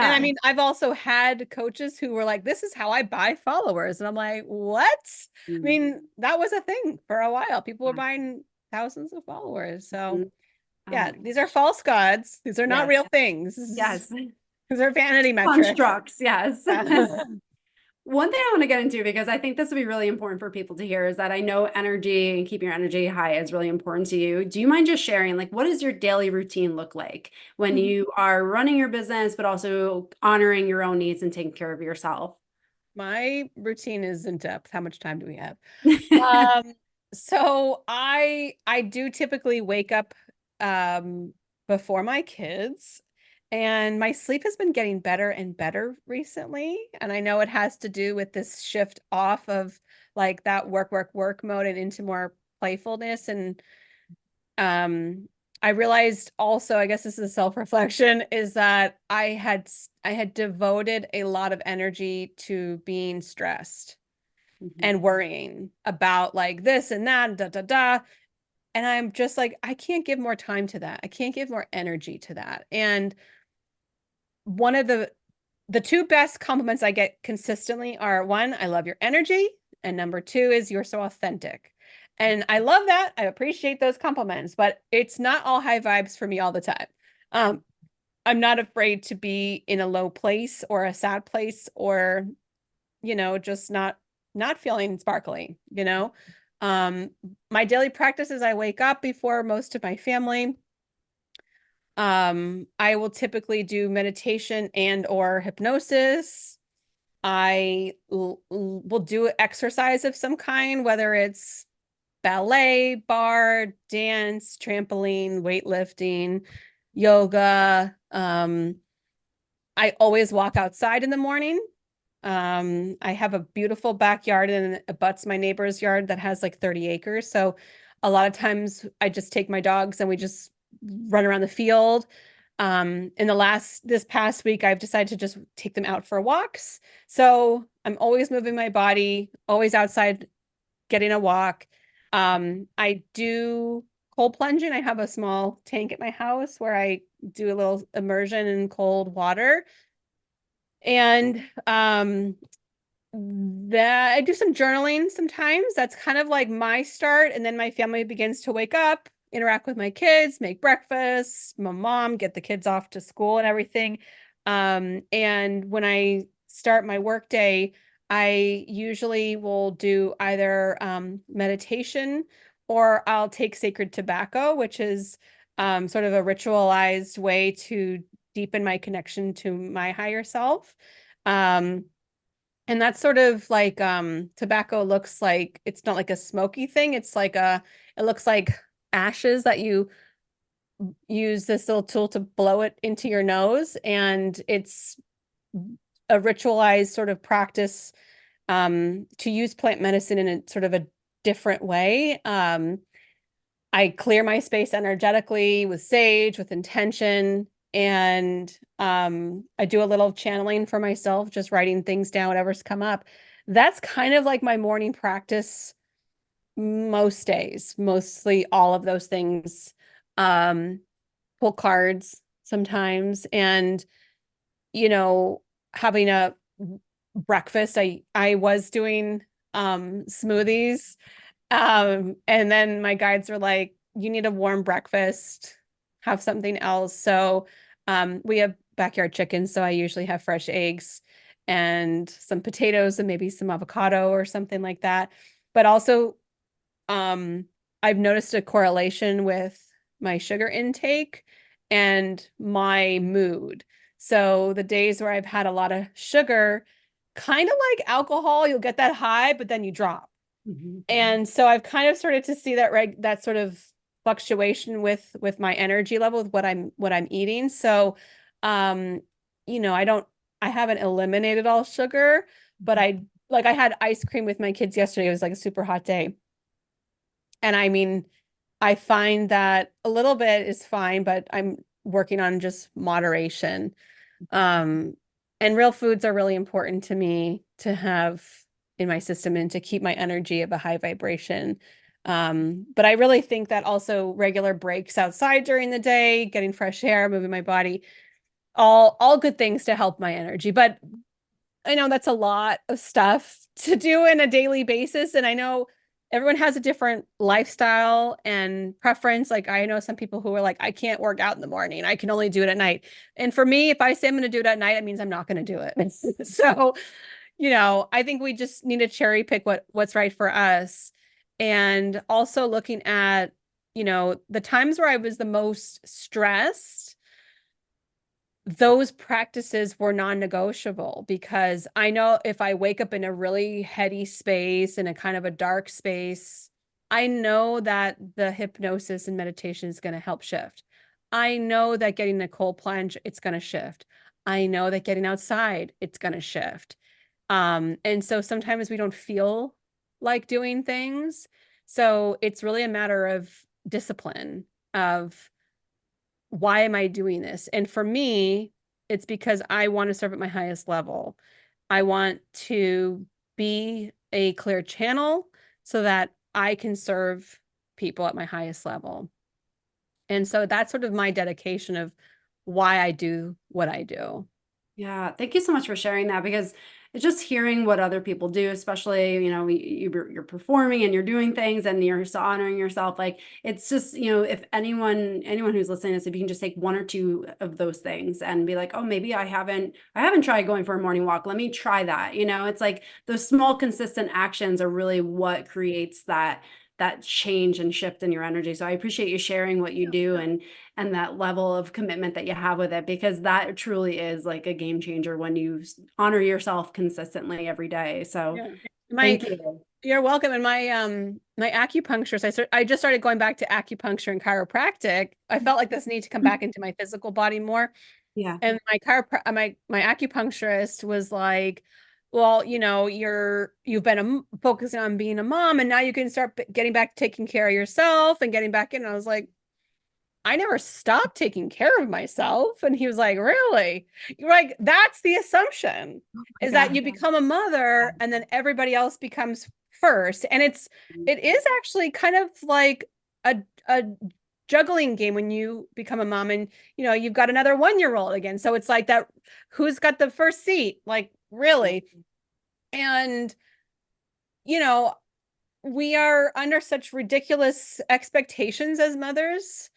Speaker 2: I
Speaker 1: Yeah.
Speaker 2: mean, I've also had coaches who were like, this is how I buy followers. And I'm like, what? I mean, that was a thing for a while. People were buying thousands of followers. So yeah, these are false gods. These are not
Speaker 1: Yes.
Speaker 2: real things.
Speaker 1: Yes.
Speaker 2: These are vanity metrics.
Speaker 1: Constructs. Yes. One thing I want to get into, because I think this would be really important for people to hear, is that I know energy and keeping your energy high is really important to you. Do you mind just sharing, like, what does your daily routine look like when you are running your business, but also honoring your own needs and taking care of yourself?
Speaker 2: My routine is in depth. How much time do we have? Um, so I do typically wake up before my kids, and my sleep has been getting better and better recently. And I know it has to do with this shift off of like that work, work, work mode and into more playfulness. And I realized also, I guess this is a self-reflection, is that I had devoted a lot of energy to being stressed and worrying about like this and that, and da da da. And I'm just like, I can't give more time to that. I can't give more energy to that. And one of the two best compliments I get consistently are, one, I love your energy, and number two is you're so authentic. And I love that. I appreciate those compliments, but it's not all high vibes for me all the time. Um, I'm not afraid to be in a low place or a sad place, or just not feeling sparkly, my daily practice is I wake up before most of my family. I will typically do meditation and or hypnosis. I will do exercise of some kind, whether it's ballet, bar, dance, trampoline, weightlifting, yoga. I always walk outside in the morning. I have a beautiful backyard, and it abuts my neighbor's yard that has like 30 acres. So a lot of times I just take my dogs and we just run around the field. In this past week, I've decided to just take them out for walks. So I'm always moving my body, always outside getting a walk. I do cold plunging. I have a small tank at my house where I do a little immersion in cold water. And that I do some journaling sometimes. That's kind of like my start. And then my family begins to wake up, interact with my kids, make breakfast, my mom, get the kids off to school and everything. And when I start my work day, I usually will do either meditation or I'll take sacred tobacco, which is sort of a ritualized way to deepen my connection to my higher self. Um, and that's sort of like tobacco looks like it's not like a smoky thing. It's like it looks like ashes that you use this little tool to blow it into your nose. And it's a ritualized sort of practice to use plant medicine in a sort of a different way. I clear my space energetically with sage, with intention, and I do a little channeling for myself, just writing things down, whatever's come up. That's kind of like my morning practice most days, mostly all of those things. Um, Pull cards sometimes, and you know, having a breakfast. I was doing smoothies and then my guides were like, you need a warm breakfast, have something else. So we have backyard chickens, so I usually have fresh eggs and some potatoes and maybe some avocado or something like that. But also, um, I've noticed a correlation with my sugar intake and my mood. So the days where I've had a lot of sugar, kind of like alcohol, you'll get that high, but then you drop.
Speaker 1: Mhm.
Speaker 2: And so I've kind of started to see that sort of fluctuation with my energy level, with what I'm eating. So um, I haven't eliminated all sugar, but I had ice cream with my kids yesterday. It was like a super hot day. And I mean, I find that a little bit is fine, but I'm working on just moderation. Um, and real foods are really important to me to have in my system and to keep my energy of a high vibration. But I really think that also regular breaks outside during the day, getting fresh air, moving my body, all good things to help my energy. But I know that's a lot of stuff to do in a daily basis. And I know everyone has a different lifestyle and preference. Like I know some people who are like, I can't work out in the morning. I can only do it at night. And for me, if I say I'm going to do it at night, it means I'm not going to do it. So, I think we just need to cherry pick what's right for us. And also looking at, the times where I was the most stressed, those practices were non-negotiable because I know if I wake up in a really heady space, in a kind of a dark space, I know that the hypnosis and meditation is going to help shift. I know that getting a cold plunge, it's going to shift. I know that getting outside, it's going to shift. And so sometimes we don't feel like doing things. So it's really a matter of discipline, of why am I doing this? And for me, it's because I want to serve at my highest level. I want to be a clear channel so that I can serve people at my highest level. And so that's sort of my dedication of why I do what I do.
Speaker 1: Yeah, thank you so much for sharing that because it's just hearing what other people do, especially, you're performing and you're doing things and you're so honoring yourself. Like it's just, if anyone who's listening to this, if you can just take one or two of those things and be like, oh, maybe I haven't tried going for a morning walk. Let me try that. It's like those small, consistent actions are really what creates that change and shift in your energy. So I appreciate you sharing what you do and that level of commitment that you have with it, because that truly is like a game changer when you honor yourself consistently every day. So
Speaker 2: Yeah.
Speaker 1: thank you.
Speaker 2: You're welcome. And my acupuncturist, I just started going back to acupuncture and chiropractic. I felt like this need to come back into my physical body more.
Speaker 1: Yeah.
Speaker 2: And my acupuncturist was like, well, you've been focusing on being a mom, and now you can start getting back to taking care of yourself and getting back in. And I was like, I never stopped taking care of myself. And he was like, really? You're like, that's the assumption,
Speaker 1: My
Speaker 2: is that
Speaker 1: God.
Speaker 2: you become a mother and then everybody else becomes first. And it is actually kind of like a juggling game when you become a mom and you've got another 1 year old again. So it's like that, who's got the first seat? Like, really? And you know, we are under such ridiculous expectations as mothers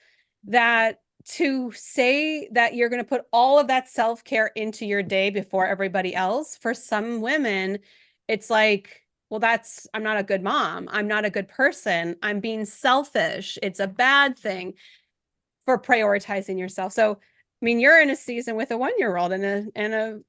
Speaker 2: that to say that you're going to put all of that self-care into your day before everybody else, for some women, it's like, well, I'm not a good mom. I'm not a good person. I'm being selfish. It's a bad thing for prioritizing yourself. So, I mean, you're in a season with a 1 year old and a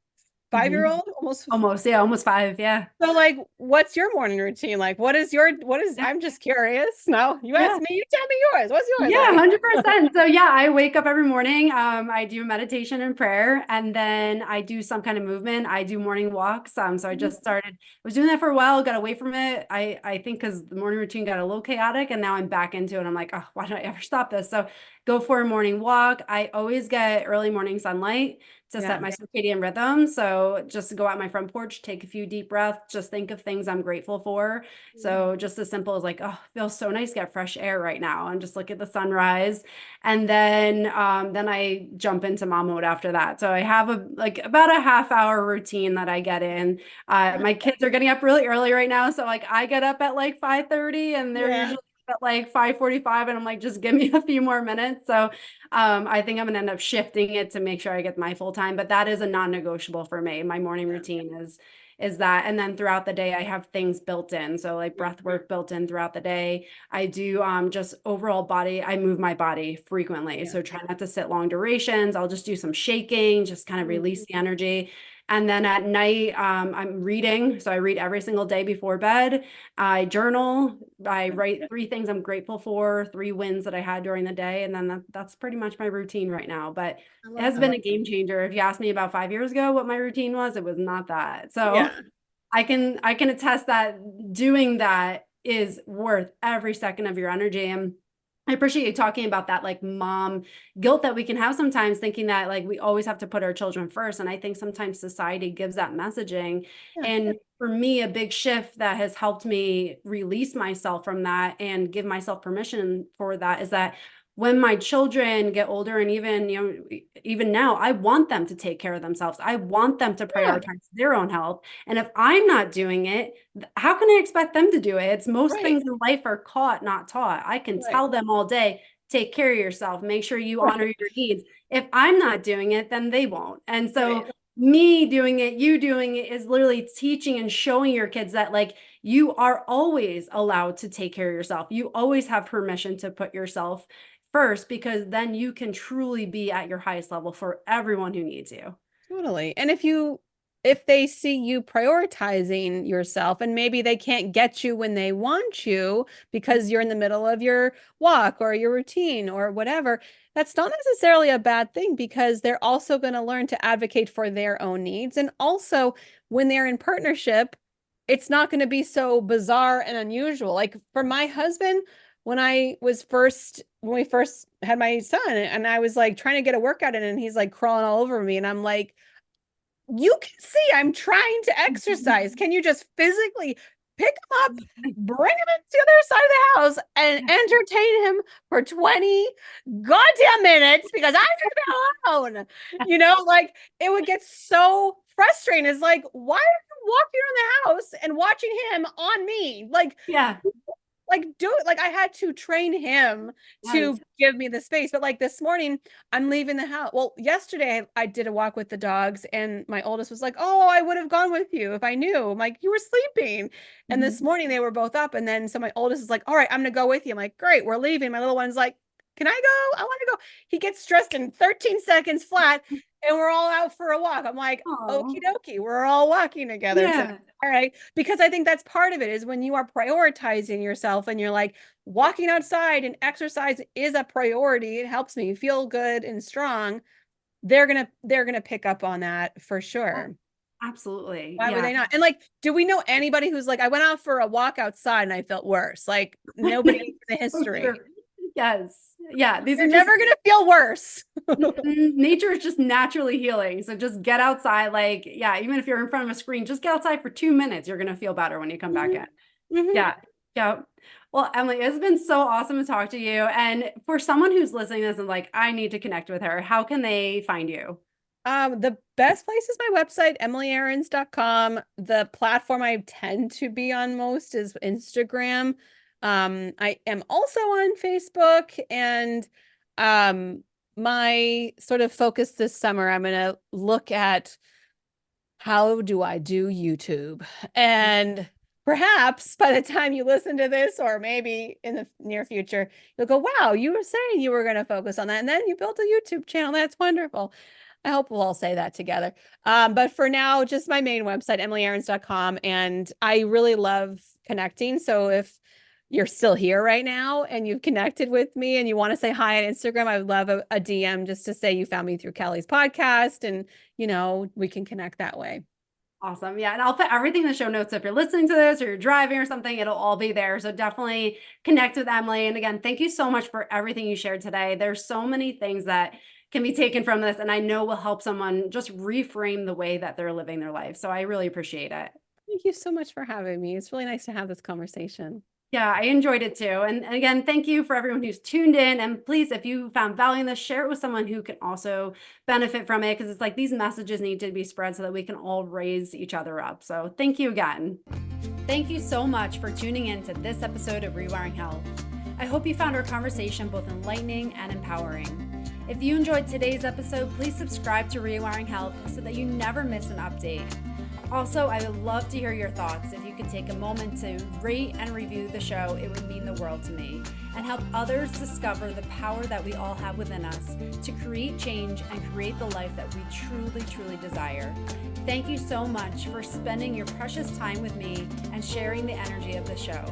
Speaker 2: 5 year old, almost.
Speaker 1: Almost, yeah, almost 5. Yeah.
Speaker 2: So like, what's your morning routine like? I'm just curious. No, you ask
Speaker 1: Yeah.
Speaker 2: me, you tell me yours. What's yours
Speaker 1: Yeah,
Speaker 2: like?
Speaker 1: 100%. So yeah, I wake up every morning. I do meditation and prayer, and then I do some kind of movement. I do morning walks. So I just started, I was doing that for a while, got away from it. I think because the morning routine got a little chaotic, and now I'm back into it. I'm like, oh, why did I ever stop this? So go for a morning walk. I always get early morning sunlight to set
Speaker 2: Yeah.
Speaker 1: my circadian rhythm. So just go out my front porch, take a few deep breaths, just think of things I'm grateful for. So just as simple as like, oh, it feels so nice to get fresh air right now, and just look at the sunrise. And then I jump into mom mode after that. So I have about a half hour routine that I get in. My kids are getting up really early right now. So like I get up at like 5:30 and they're
Speaker 2: Yeah.
Speaker 1: usually at like 5:45, and I'm like, just give me a few more minutes. So I think I'm gonna end up shifting it to make sure I get my full time, but that is a non-negotiable for me. My morning routine is that. And then throughout the day, I have things built in. So like breath work built in throughout the day. I do just overall body, I move my body frequently.
Speaker 2: Yeah.
Speaker 1: So try not to sit long durations. I'll just do some shaking, just kind of release the energy. And then at night, I'm reading. So I read every single day before bed. I journal. I write 3 things I'm grateful for, 3 wins that I had during the day. And then that's pretty much my routine right now. But
Speaker 2: I
Speaker 1: it
Speaker 2: love
Speaker 1: has been
Speaker 2: that.
Speaker 1: a game changer. If you asked me about 5 years ago what my routine was, it was not that. So
Speaker 2: Yeah.
Speaker 1: I can attest that doing that is worth every second of your energy. And I appreciate you talking about that, like mom guilt that we can have sometimes, thinking that like we always have to put our children first. And I think sometimes society gives that messaging.
Speaker 2: Yeah.
Speaker 1: And for me, a big shift that has helped me release myself from that and give myself permission for that is that when my children get older, and even now, I want them to take care of themselves. I want them to
Speaker 2: Yeah.
Speaker 1: prioritize their own health. And if I'm not doing it, how can I expect them to do it? It's most
Speaker 2: Right.
Speaker 1: things in life are caught, not taught. I can
Speaker 2: Right.
Speaker 1: tell them all day, take care of yourself, make sure you honor
Speaker 2: Right.
Speaker 1: your needs. If I'm not doing it, then they won't. And
Speaker 2: Right.
Speaker 1: so me doing it, you doing it is literally teaching and showing your kids that like you are always allowed to take care of yourself. You always have permission to put yourself first, because then you can truly be at your highest level for everyone who needs you.
Speaker 2: Totally. And if they see you prioritizing yourself and maybe they can't get you when they want you because you're in the middle of your walk or your routine or whatever, that's not necessarily a bad thing because they're also going to learn to advocate for their own needs. And also, when they're in partnership, it's not going to be so bizarre and unusual. Like for my husband, when we first had my son and I was like trying to get a workout in and he's like crawling all over me and I'm like, you can see I'm trying to exercise. Can you just physically pick him up, bring him into the other side of the house, and entertain him for 20 goddamn minutes because I need to be alone? Like it would get so frustrating. It's like, why are you walking around the house and watching him on me?
Speaker 1: Yeah.
Speaker 2: Do it. Like I had to train him to
Speaker 1: Yes.
Speaker 2: give me the space. But like this morning, I'm leaving the house. Well, yesterday I did a walk with the dogs, and my oldest was like, "Oh, I would have gone with you if I knew." I'm like, "You were sleeping." And this
Speaker 1: Mhm.
Speaker 2: morning they were both up, and then so my oldest is like, "All right, I'm gonna go with you." I'm like, "Great, we're leaving." My little one's like, "Can I go? I want to go." He gets dressed in 13 seconds flat, and we're all out for a walk. I'm like,
Speaker 1: Oh,
Speaker 2: "Okie dokie, we're all walking together today."
Speaker 1: yeah.
Speaker 2: All right. Because I think that's part of it is when you are prioritizing yourself and you're like, walking outside and exercise is a priority. It helps me feel good and strong. They're gonna pick up on that for
Speaker 1: Oh,
Speaker 2: sure.
Speaker 1: absolutely.
Speaker 2: Why would
Speaker 1: Yeah.
Speaker 2: they not? And like, do we know anybody who's like, I went out for a walk outside and I felt worse? Like nobody in the
Speaker 1: So true.
Speaker 2: history.
Speaker 1: Yes. Yeah. These
Speaker 2: You're
Speaker 1: are just
Speaker 2: never gonna feel worse.
Speaker 1: nature is just naturally healing. So just get outside. Like, yeah, even if you're in front of a screen, just get outside for 2 minutes. You're going to feel better when you come back
Speaker 2: Mhm.
Speaker 1: in.
Speaker 2: Mhm.
Speaker 1: Yeah. Yeah. Well, Emily, it's been so awesome to talk to you. And for someone who's listening to this and like, I need to connect with her, how can they find you?
Speaker 2: The best place is my website, emilyarons.com. The platform I tend to be on most is Instagram. I am also on Facebook, and um, my sort of focus this summer, I'm going to look at how do I do YouTube? And perhaps by the time you listen to this, or maybe in the near future, you'll go, wow, you were saying you were going to focus on that. And then you built a YouTube channel. That's wonderful. I hope we'll all say that together. But for now, just my main website, emilyarons.com. And I really love connecting. So if you're still here right now and you've connected with me and you want to say hi on Instagram, I would love a DM just to say you found me through Kelly's podcast, and we can connect that way.
Speaker 1: Awesome. Yeah. And I'll put everything in the show notes. If you're listening to this or you're driving or something, it'll all be there. So definitely connect with Emily. And again, thank you so much for everything you shared today. There's so many things that can be taken from this, and I know will help someone just reframe the way that they're living their life. So I really appreciate it.
Speaker 2: Thank you so much for having me. It's really nice to have this conversation.
Speaker 1: Yeah, I enjoyed it too. And again, thank you for everyone who's tuned in. And please, if you found value in this, share it with someone who can also benefit from it. Because it's like these messages need to be spread so that we can all raise each other up. So thank you again. Thank you so much for tuning in to this episode of Rewiring Health. I hope you found our conversation both enlightening and empowering. If you enjoyed today's episode, please subscribe to Rewiring Health so that you never miss an update. Also, I would love to hear your thoughts. If you could take a moment to rate and review the show, it would mean the world to me and help others discover the power that we all have within us to create change and create the life that we truly, truly desire. Thank you so much for spending your precious time with me and sharing the energy of the show.